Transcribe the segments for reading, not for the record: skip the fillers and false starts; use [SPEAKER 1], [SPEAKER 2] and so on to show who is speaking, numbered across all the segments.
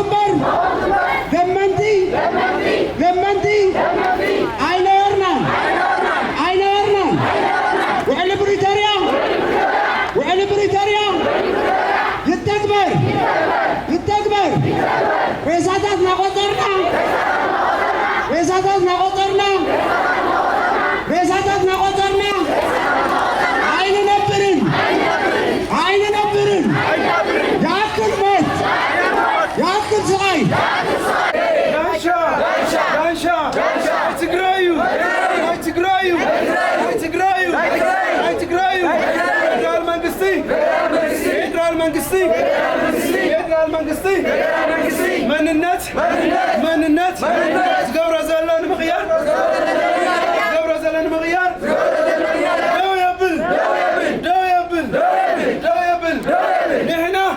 [SPEAKER 1] كبر ذمنتي عينورنا وعلى بريطانيا يتكبر ريساتنا قطرنا عين نبرن يأكل موت يأكل صغير
[SPEAKER 2] دانشا تقرايو فدرال منقستي مننت زقورة زلان مغيار دو يبل نهنا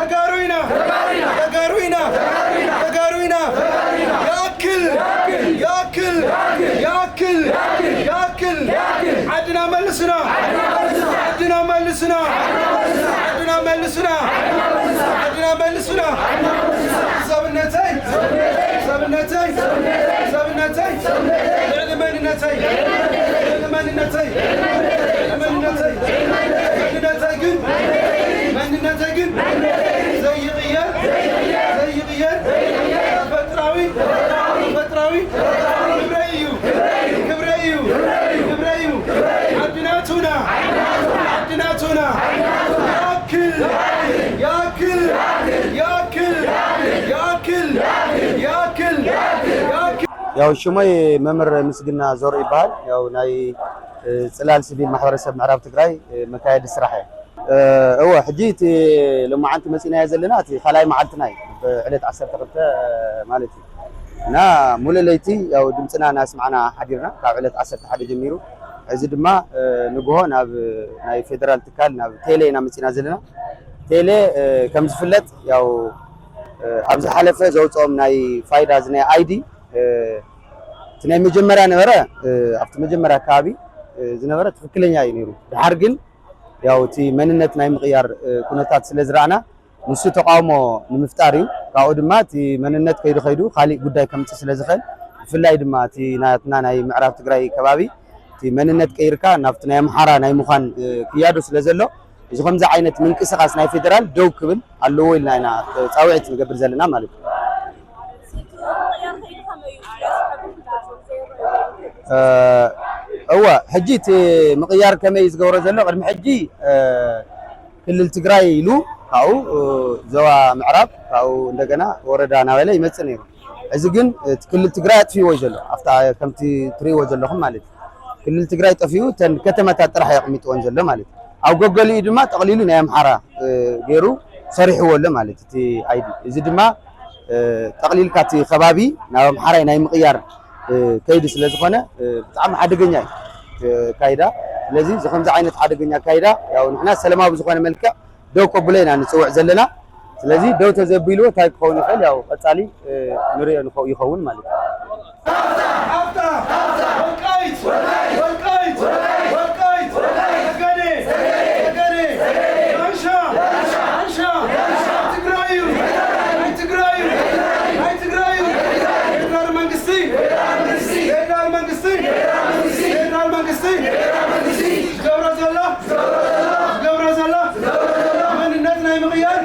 [SPEAKER 2] تقاروينا ياكل عدنا ملسنا سبنتي زي غيان فتراوي كبريو عدناتنا ياكل
[SPEAKER 3] ያው ሽሞይ መምር ምስግና ዞር ይባል ያው ናይ ጽላል ሲቪል ማህበረሰብ ምዕራብ ትግራይ መካየድ ስራሕ እወ ሕጂት ለማዓንቲ መጽና ያዘለና እቲ ኸላይ መዓልትና ብዕለት 12 ማለት እና ሙለለይቲ ያው ድምጽና ናስማዕና ሓዲርና ካብ ዕለት 11 ጀሚሩ እዚ ድማ ንግሆ ናብ ናይ ፌደራል ትካል ናብ ቴሌ ኢና መጽና ዘለና ቴሌ ከም ዝፍለጥ ያው ኣብዚ ሓለፈ ዘውጾም ናይ ፋይዳ ዝናይ አይዲ ትናይ መጀመሪያ ነበረ ኣብቲ መጀመሪያ አካባቢ ዝነበረ ትክክለኛ እዩ ነይሩ ድሓር ግን ያው እቲ መንነት ናይ ምቕያር ኩነታት ስለ ዝራእና ንሱ ተቃውሞ ንምፍጣር እዩ ካብኡ ድማ እቲ መንነት ከይዱ ካሊእ ጉዳይ ከምጽ ስለ ዝኽእል ብፍላይ ድማ እቲ ናትና ናይ ምዕራብ ትግራይ ከባቢ እቲ መንነት ቀይርካ ናብቲ ናይ አምሓራ ናይ ምዃን ክያዶ ስለ ዘሎ እዚ ከምዚ ዓይነት ምንቅስቃስ ናይ ፌደራል ደው ክብል ኣለዎ ኢልና ኢና ጻውዒት ንገብር ዘለና ማለት እዩ እወ ሕጂ እቲ ምቕያር ከመይ ዝገብሮ ዘሎ ቅድሚ ሕጂ ክልል ትግራይ ኢሉ ካብኡ ዞባ ምዕራብ ካብኡ እንደገና ወረዳ ናበለ ይመጽእ ነይሩ እዚ ግን እቲ ክልል ትግራይ ኣጥፊዎ ዘሎ ኣፍታ ከምቲ ትሪእዎ ዘለኹም ማለት እዩ ክልል ትግራይ ጠፊኡ ተን ከተማታት ጥራሕ የቕሚጥዎን ዘሎ ማለት እዩ ኣብ ጎገሊኡ ድማ ጠቕሊሉ ናይ አምሓራ ገይሩ ሰሪሕዎ ኣሎ ማለት እቲ አይዲ እዚ ድማ ጠቕሊልካ እቲ ከባቢ ናብ አምሓራ ናይ ምቕያር ከይዲ ስለ ዝኾነ ብጣዕሚ ሓደገኛ እዩ ካይዳ ስለዚ ከምዚ ዓይነት ሓደገኛ ካይዳ ያው ንሕና ሰላማዊ ዝኾነ መልክዕ ደው ቀብሎ ኢና ንፅውዕ ዘለና ስለዚ ደው ተዘቢልዎ እንታይ ክኸውን ይኽእል ያው ቀጻሊ ንሪኦ ይኸውን ማለት እዩ
[SPEAKER 2] منነት ናይ ምቕያር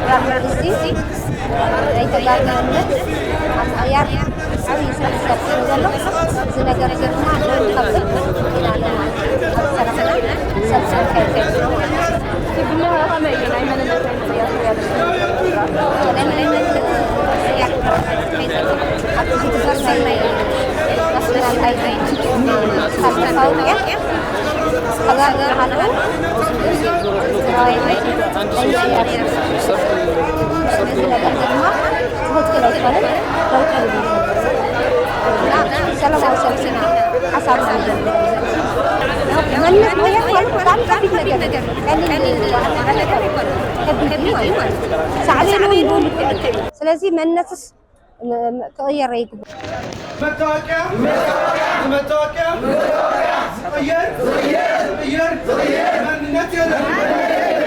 [SPEAKER 4] ፌደራል መንግስቲ ኣይተጋገነት ኣያር ዓብዪ ስራሕ ዝሰርሕ ዘሎ እዚ ነገር እዚ ድማ ንከብፅሕ ኢና ኣለና ሰራሕና ሰብሰብ ከይከይድና ማለት እዩ ብናይ ከመይ እዩ ናይ መንነት ኣብቲ ዝግበር ናይ ናሽናል ኣይዲ ካብ ተፋውቅያ ከጋር ዝሓለዉ ትግራዋይ ስለዚ ነገር ድማ ትክክል ኣይኮነን ለውጥ እና ሰላማዊ ሰልፊና ሓሳብና መንነት ምክንያት ማለት በጣም ከቢድ ነገር ቀሊል ከቢድ ማለት ሳዕቤኑ ስለዚ መንነትስ ክቅየር ይግባእ
[SPEAKER 2] መታወቂያ ዝቅየር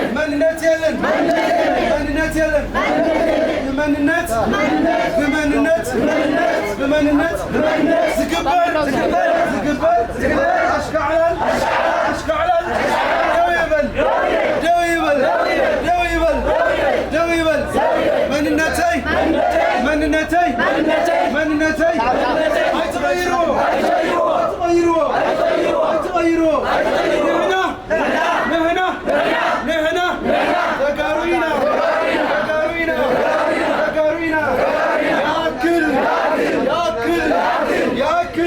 [SPEAKER 2] ማንነት የለን بمنነት ዝግበር አሽከዕላል ደው ይበል መንነተይ አይትغيرዎ ነህና ተጋሩይና ያክል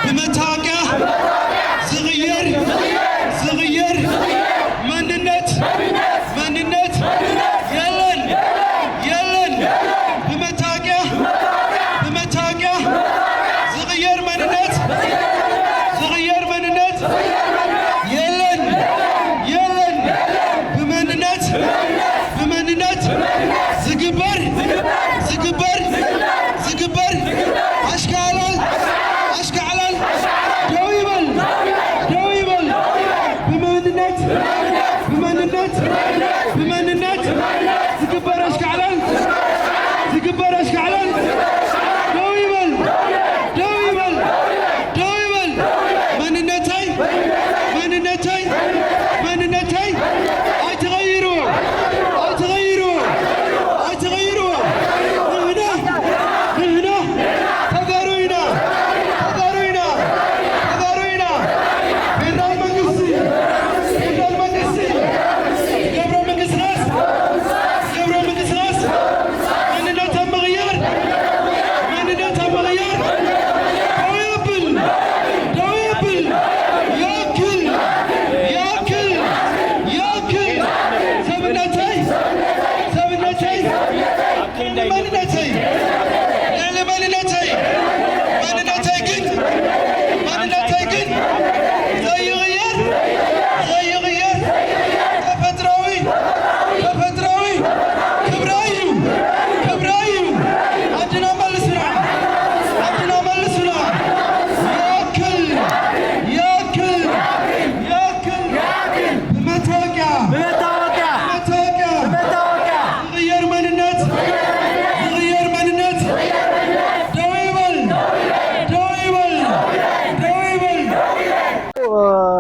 [SPEAKER 2] بمتاقع زغير مننت يلن بمتاقع زغير مننت يلن بمننت زغبر أشكال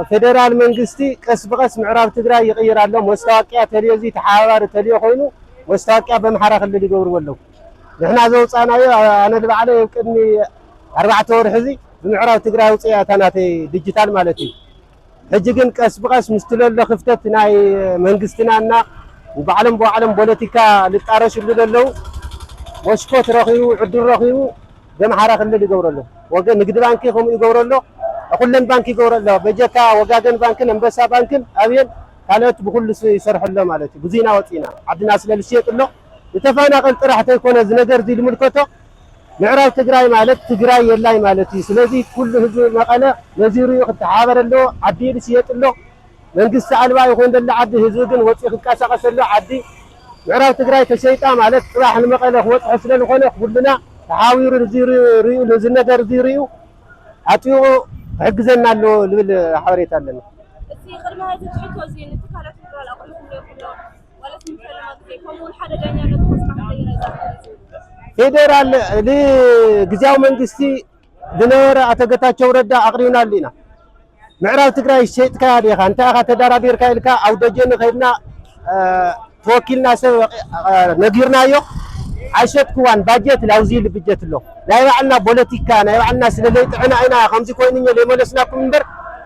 [SPEAKER 5] ፌደራል መንግስቲ ቀስ በቀስ ምዕራብ ትግራይ ይቀይራሎ መስታወቂያ ተልዮዚ ተሓባሪ ተልዮ ኮይኑ መስታወቂያ በመሓራ ክልል ይገብርዎ ኣለዉ ንሕና ዘውፃናዮ ኣነ ልባዕለ ቅድሚ 4 ወር ሕዚ ብምዕራብ ትግራይ ውፅያ ታናተይ ዲጂታል ማለት እዩ ሕጂ ግን ቀስ በቀስ ምስትለሎ ክፍተት ናይ መንግስትናና ባዕሎም ፖለቲካ ልጣረሽሉ ዘለዉ መስኮት ረኺቡ ዕድል ረኺቡ በመሓራ ክልል ይገብረሎ ወገን ንግዲ ባንኪ ከምኡ ይገብረሎ ኩለን ባንክ ይገብረሎ በጀታ ወጋገን ባንክን አንበሳ ባንክን ኣብየን ካልኦት ብኩሉ ይሰርሐሎ ማለት እዩ ብዙና ወፂና ዓድና ስለልሽየጥሎ የተፈናቀል ጥራሕ ተይኮነ ዝነገር ዚ ልምልከቶ ምዕራብ ትግራይ ማለት ትግራይ የላይ ማለት እዩ ስለዚ ኩሉ ህዝቢ መቐለ ነዚሩ ክተሓበረሎ ዓዲ ልሽየጥሎ መንግስቲ አልባ ይኮን ደለ ዓዲ ህዝቢ ግን ወፂ ክንቀሳቀሰሎ ዓዲ ምዕራብ ትግራይ ተሸይጣ ማለት ጥራሕ ንመቐለ ክወፅሕ ስለዝኾነ ኩሉና ተሓዊሩ ርዩ ዝነገር ዚ ርዩ ኣጥዩ ሕግዘና ኣሎ ልብል ሓበሬታ ኣለና
[SPEAKER 6] እቲ ቅድመ ህዝቢ ትሕቶ እዚ ንትካላት ፌደራል ኣቕሪብኩም ይኽእሎ ማለት ምሰለማ ግዜ ከምኡውን ሓደ ዳኛነት ወስካ
[SPEAKER 5] ፌደራል ለጊዜያዊ መንግስቲ ዝነበረ ኣቶ ጌታቸው ረዳ ኣቕሪብናሉ ኢና ምዕራብ ትግራይ ሸይጥካ ዲኻ እንታይ ኢኻ ተደራዲርካ ኢልካ ኣብ ደጀን ከይድና ተወኪልና ሰብ ነጊርናዮ عشتكوان باجت لاوزيل بجت له لا يبعنا بوليتيكا لا يبعنا سلليت عنا أنا خمسة كوينين اللي ملسنا كمبر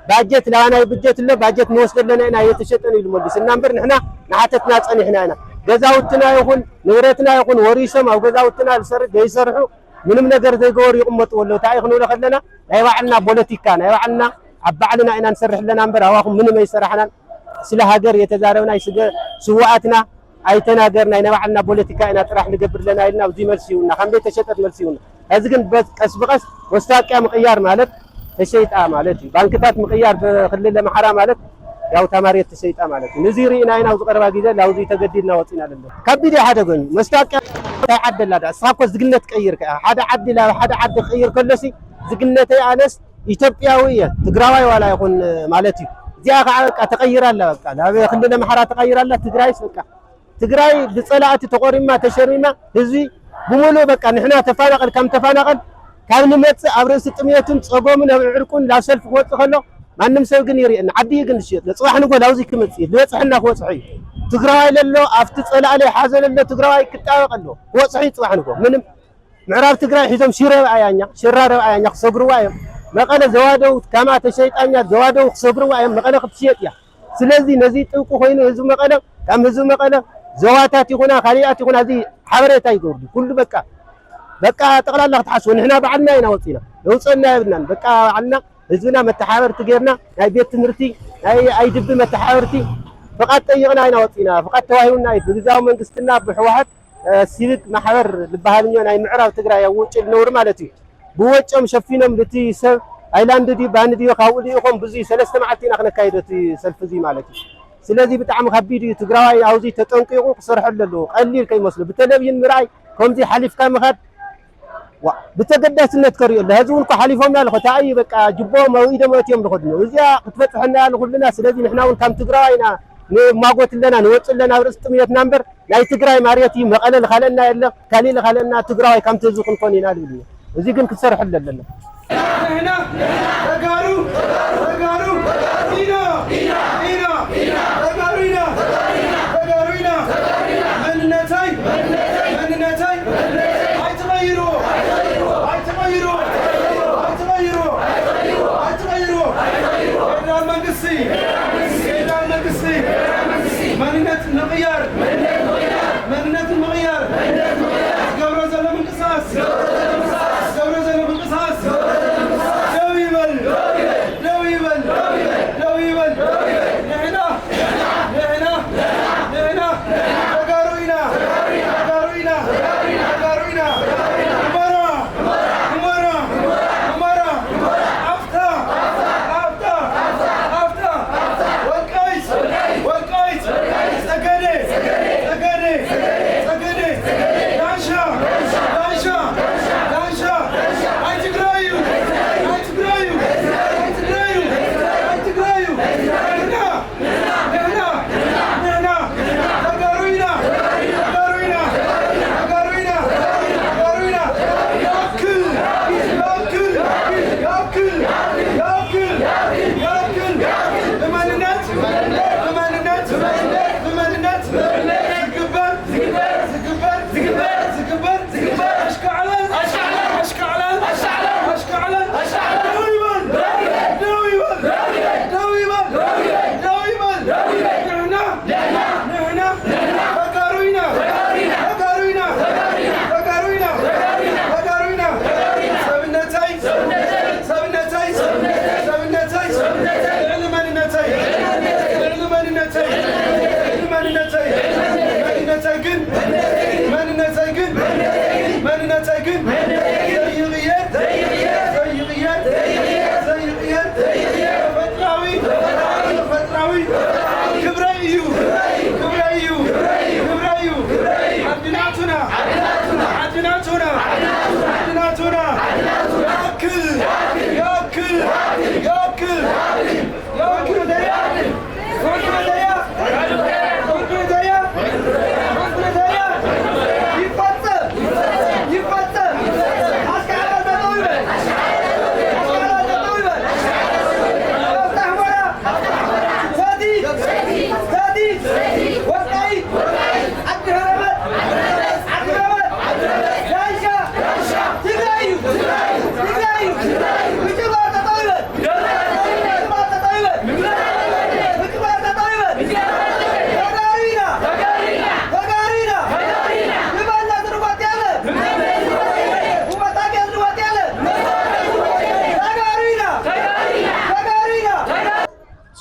[SPEAKER 5] باجت لا أنا بجت له باجت نوصل لنا هنا يتشتني المدرس النمبر نحنا نحتتنا تصني هنا جزاوتنا يكون نورتنا يكون وريشم أو جزاوتنا السرد يسرحوا من نقدر تجور يقمط ولا تعيق نقول خلنا لا يبعنا بوليتيكا لا يبعنا عبعلنا إن نسرح لنا نمبر أواهم من ما يسرحنا سلا هاجر يتزارعنا يسجى سواءاتنا أي تناقرنا إن وعنا بوليتيكا إن تروح نقبل لنا إلنا وزي مرسيونا خم بيت شتت مرسيونا هذا كن بس أسبقس واستاك مقيار مالك الشيء مالتي بانكتات مقيار خلينا محرا مالك ياو تماريت الشيء مالك نزيري إن وزقر باقيدا لو زي تجديدنا وطينا لله كبدي حدا قني مستاك تعدل لا أصحابك زقنة كير حدا عدل لا حدا عدل خير كل شيء زقنة أنس إثيوبياوية تجراوي ولا يكون مالتي زي تغير الله لا خلينا محرا تغير الله تجراي سكا تجراي بصلاة تقاريما تشريما هذي بمولو بقى نحن تفانقل كم تفانقل كان نمت أبرز تميتون صبوا من عرقون لا سلف قوت خلوا ما نمسوا جنيري إن عدي جنشيت لصح نقول لوزي كمتي ليه صحنا هو صحيح تجراي لله أفتت صلاة عليه حازل لله تجراي كتاب قالوا هو صحيح صح نقول من معرف تجراي حزم شرر عيانيا شرر عيانيا صبروا عيان ما قال زوادو كما تشيت أنيا زوادو صبروا عيان ما قال خبشيت يا سلزي نزيد توقو خينو هزم ما قال كم هزم ما قال زواتات يكون خليات يكون هذه حبريتا يقول كل بقى تقلا الله تحسون احنا بعدنا هنا وصينا وصلنا ابننا بقى عنا حزبنا متحاور تغيرنا هاي بيت تمرتي هاي دب متحاورتي فقط طيقنا هنا وصينا فقط تواهينا بغزاو منغستنا بحوحات سيرك محور لبهالنيون هاي معراو تግራይ ውጭ ነውር ማለት እዩ ብወጭም ሸፊኖም ልቲ ሰብ አይላንድ ዲ ባንዲ ካውዲ ይቆም ብዙ ሰለስተ ማዓልቲና ክነካይደት ሰልፍ ዚ ማለት እዩ ስለዚህ በጣም ከቢድ ትግራዋይ አውዚ ተጠንቅቁ ክሰርሐለሉ ቀሊል ከይመስሉ በቴሌቪዥን ምራይ ከምዚ ሓሊፍካ መኸድ بتقدسነት ከሪዮ ለህዝቡን ሓሊፎም ያለ ኸታይ በቃ ጅቦ መውኢደ መትዮም ለኸድ ነው እዚያ ክትፈጽሐና ያለ ሁሉና ስለዚህ ንሕናውን ከም ትግራዋይና ማጎት ለና ንወጽ ለና ርስጥ ምየት ናምበር ናይ ትግራይ ማርያቲ መቀለል ካለና ያለ ካሊል ካለና ትግራዋይ ከም ተዝኹን ኮኒና ልብል እዚ ግን ክሰርሐለለና
[SPEAKER 2] هنا تغارو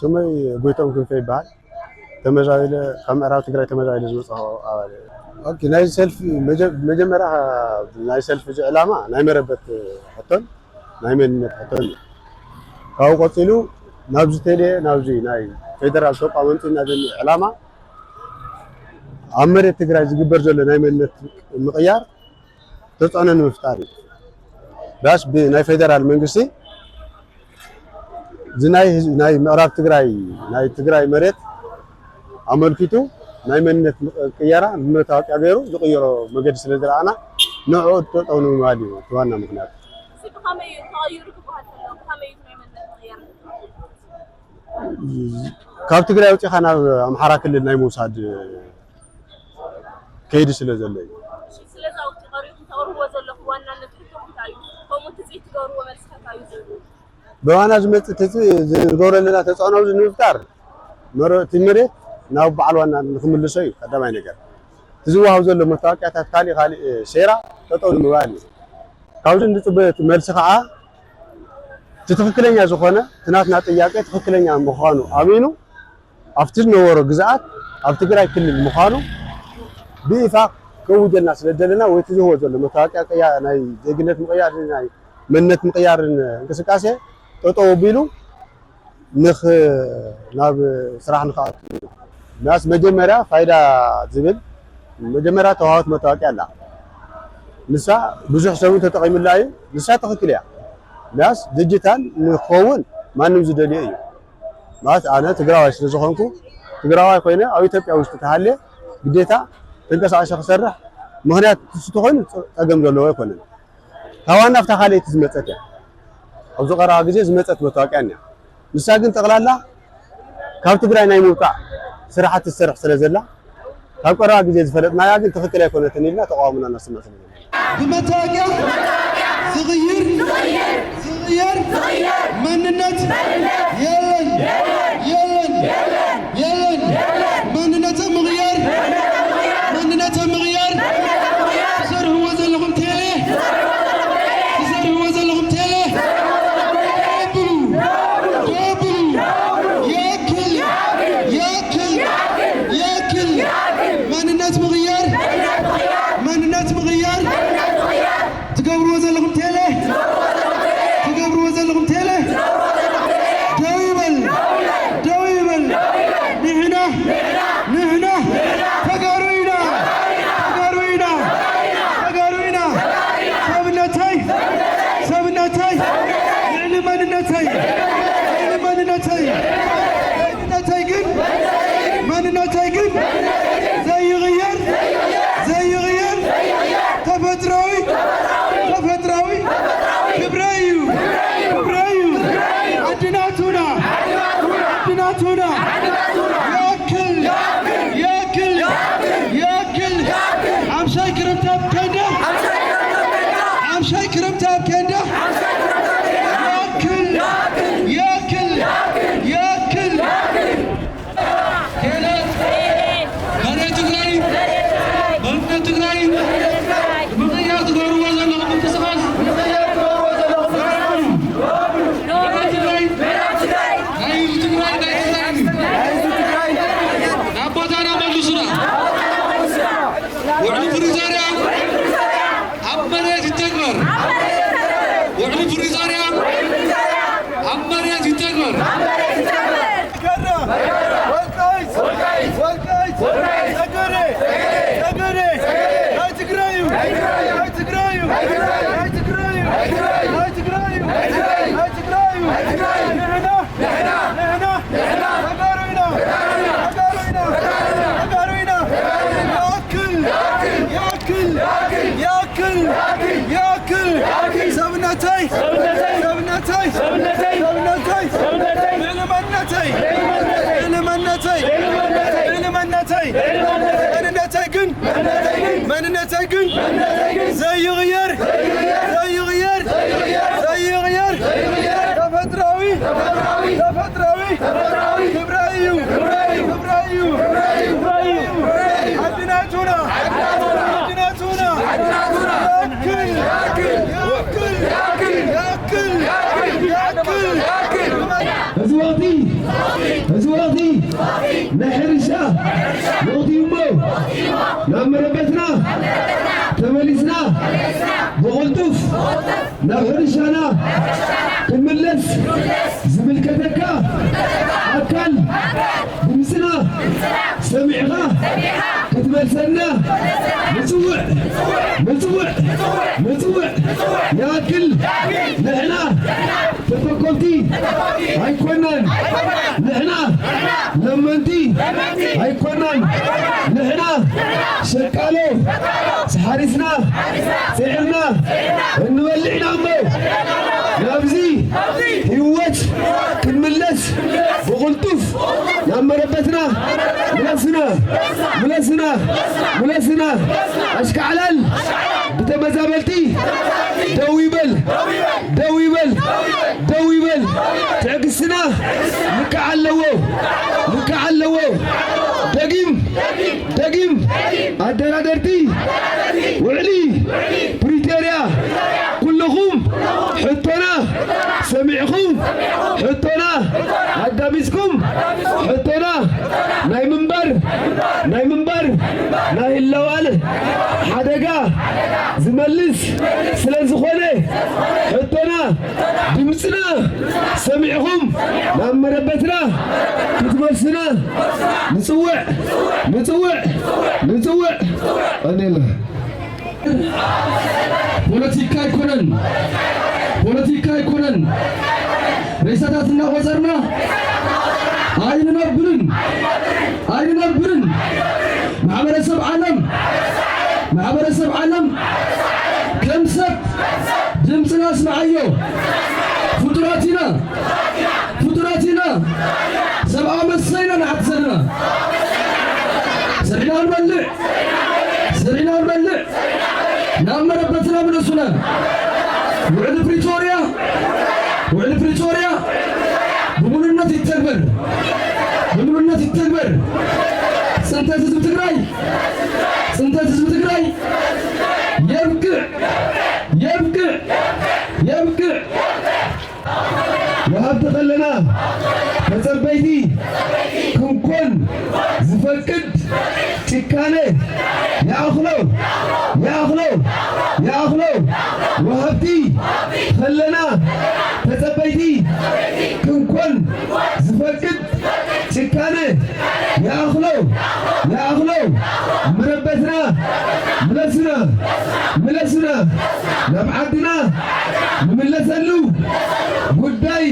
[SPEAKER 7] ስመይ ጎይቶም ክንፈ ይባል ተመዛይለ ከምዕራብ ትግራይ ተመዛይለ ዝወፅኦ ኣባል ኦኬ ናይ ሰልፍ መጀመርያ ናይ ሰልፍ ዕላማ ናይ መረበት ሕቶን ናይ መንነት ሕቶን ካብኡ ቀፂሉ ናብዚ ተለ ናብዚ ናይ ፌደራል ተቋም እና ዕላማ ኣብ መሬት ትግራይ ዝግበር ዘሎ ናይ መንነት ምቅያር ተፅዕኖ ንምፍጣር እዩ ዳስ ብናይ ፌደራል መንግስቲ ናይ ምዕራብ ትግራይ ናይ ትግራይ መሬት ኣመልኪቱ ናይ መንነት ቅየራ መታወቂያ ገይሩ ዝቅየሮ መገዲ ስለ ዝረኣና ንዕኡ ተጠው ንምባል እዩ ዋና ምክንያት ካብ ትግራይ ወፂኻ ናብ ኣምሓራ ክልል ናይ ምውሳድ ከይዲ ስለ ዘሎ እዩ
[SPEAKER 6] ስለዚ ኣብቲ ቀሪኹም ተቕርብዎ ዘለኹም ዋናነት ሕቶም እንታይ እዩ ከምኡ ትፅኢት ትገብርዎ መልስታት እዩ
[SPEAKER 7] በዋና ዝመፅእ ዝገብሮ ዘለና ተፅዕኖ ኣብዚ ንምፍጣር እቲ መሬት ናብ በዓል ዋና ንክምልሶ እዩ ቀዳማይ ነገር እቲ ዝወሃብ ዘሎ መታወቂያታት ካሊእ ሴራ ጠጠው ንምባል እዩ ካብዚ ንፅበት መልሲ ከዓ እቲ ትክክለኛ ዝኾነ ትናትና ጥያቄ ትክክለኛ ምዃኑ ኣሚኑ ኣብቲ ዝነበሮ ግዝኣት ኣብ ትግራይ ክልል ምዃኑ ብይፋ ከውጀልና ስለደለና ወይ ትዝህቦ ዘሎ መታወቂያ ናይ ዜግነት ምቅያር ናይ መንነት ምቅያርን እንቅስቃሴ ጠጠው ኣቢሉ ናብ ስራሕ ንኽኣቱ ናስ መጀመርያ ፋይዳ ዝብል መጀመርያ ተዋሃበት መታወቂያ ኣላ ንሳ ብዙሕ ሰብ ተጠቂሙላ እዩ ንሳ ትክክል እያ ናስ ዲጂታል ንክኸውን ማንም ዝደልዮ እዩ ማለት ኣነ ትግራዋይ ስለ ዝኾንኩ ትግራዋይ ኮይነ ኣብ ኢትዮጵያ ውሽጢ ተሃልየ ግዴታ ተንቀሳቒሰ ክሰርሕ ምክንያት ትስቲ ኮይኑ ፀገም ዘለዎ ኣይኮነን ካብ ዋና ኣብታ ካልአይቲ ዝመፀት እያ ኣብዚ ቀረባ ግዜ ዝመፀት መታወቂያ እኒኣ ንሳ ግን ጠቕላላ ካብ ትግራይ ናይ ምውፃእ ስራሕቲ ዝሰርሕ ስለ ዘላ ካብ ቀረባ ግዜ ዝፈለጥናያ ግን ትክክል ኣይኮነትን ኢልና ተቃውሞና ነስምዕ ስለ ዘለና
[SPEAKER 1] ብመታወቂያ ዝቕይር መንነት የለን መንነተ ምቕያር ትሰርሕዎ ዘለኹም ቴሌ መንነት ምቕያር ትገብርዎ ዘለኹም ቴሌ ደው ይበል ንሕና ተጋሩ ኢና ሰብነተይ ልዕሊ መንነተይ ግን ዘይቕየር ተፈጥራዊ ክብረ እዩ ዓድናቱና ያክል ኣምሻይ ክረምታብ ከንዳ ያክል መሬት ትግራይ ምክንያት ትገብርዎ ዘለኹም እንቅስቃሴ ናብ ቦታና መልሱና ውዕሊ ፕሪቶርያ ኣብ መሬት ይተግበር ሰብነተይ ግን ዘይቕየር ተፈጥራዊ ክብረ እዩ ዓድናቱና ያክል وقتي نحرشا وقتي يمو نعم ربتنا تملسنا بغلطف نحرشانا كملس زمل كتكا أكل بمسنا سمعنا كتملسنا مزوع ياكل نحنا تفكرتي هيكونن نحنا لمنتي هيكونن نحنا شكالو سحارسنا سعرنا نولعنا مو نابزي هيوت كنملس بغلطف نعم ربتنا ملسنا أشكعلل بتمزابلتي دوي بل تعكسنا نكعلو دقيم أدرادرتي وعلي بريتاريا كلكم حطنا سمعكم حطنا أدامسكم حطنا ناي منبر ناي اللوال حدقا زملس سلازخوني حطنا دمسنا سمعكم نعم ربتنا كتمسنا نسوع أنا لا ፖለቲካ ይኮነን ሬሳታትና ወዘርና አይንነብርን ማህበረሰብ ዓለም ከምሰብ ድምፅና ስማዓዮ ፍጡራቲና ሰብአ መሰይና ንዓትሰልና سرعنا نبلع نعم ربتنا من السنة وعلى بريتوريا بمنونة التكبر سنتات حزب تግራይ يبكع وهب تخلنا فصربيتي كنكون زفقد تكانه يا أخلو وهبتي خلنا فصربيتي كنكون زفقد تكانه يا أخلو مربتنا ملسنا نبعدنا نملسلو ጉዳይ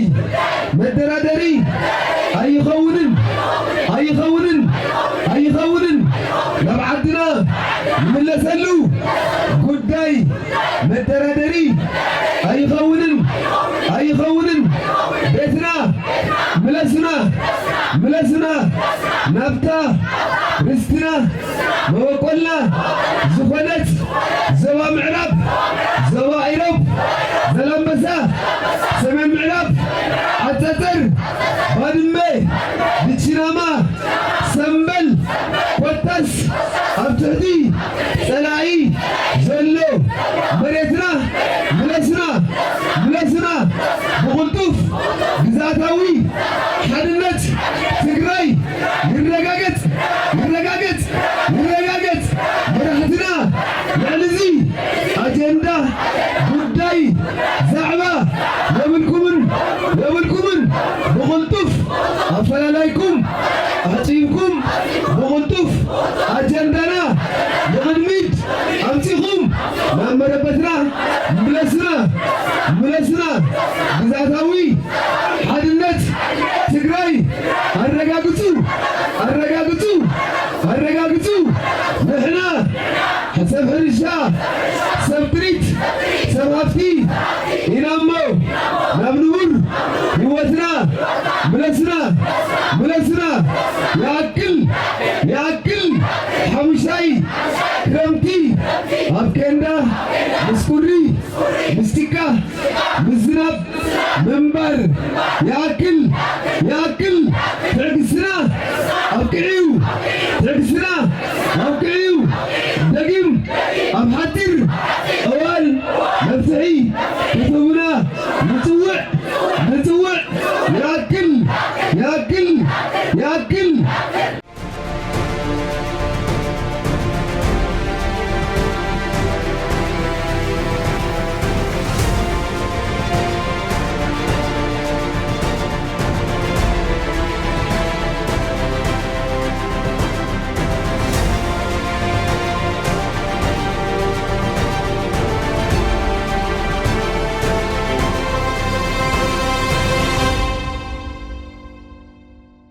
[SPEAKER 1] መደራደሪ አይኸውንን ነብዓድና ንመለሰሉ ጉዳይ መደራደሪ አይኸውንን ቤትና ملسنا نبتا رستنا موقلنا زخونت زوا معرب زوا عيرب زلمبسا سمين معرب عتتر بادمي بتشناما سنبل وطس أبتهدي سلاعي زلو مريتنا ملسنا بغلطف ግዛታዊ ሓድነት ትግራይ ይረጋገጥ መራሕትና ልዕልዚ አጀንዳ ጉዳይ ዛዕባ የብልኩምን ብቕልጡፍ ኣፈላላይኩም ኣዕፂብኩም ብቕልጡፍ አጀንዳና ንቕድሚት ኣምፂኹም ናብ መረበትና ملسنا ግዛታዊ ሓድነት ትግራይ አረጋግጡ ንሕና ሰብ ሕርሻ ሰብ ጥሪት ሰብ ሃፍቲ ኢና እሞ ናብ ንቡር ህይወትና ملسنا يأكل ሓሙሽታይ ክረምቲ ኣብ ኬንዳ ምስ ቁሪ ምስ ቲካ ምስ ዝናብ ምንባር يأكل ትዕግስትና ኣብቅዕዩ ደጊም ኣብ ሓጢር እዋን መፍትሒ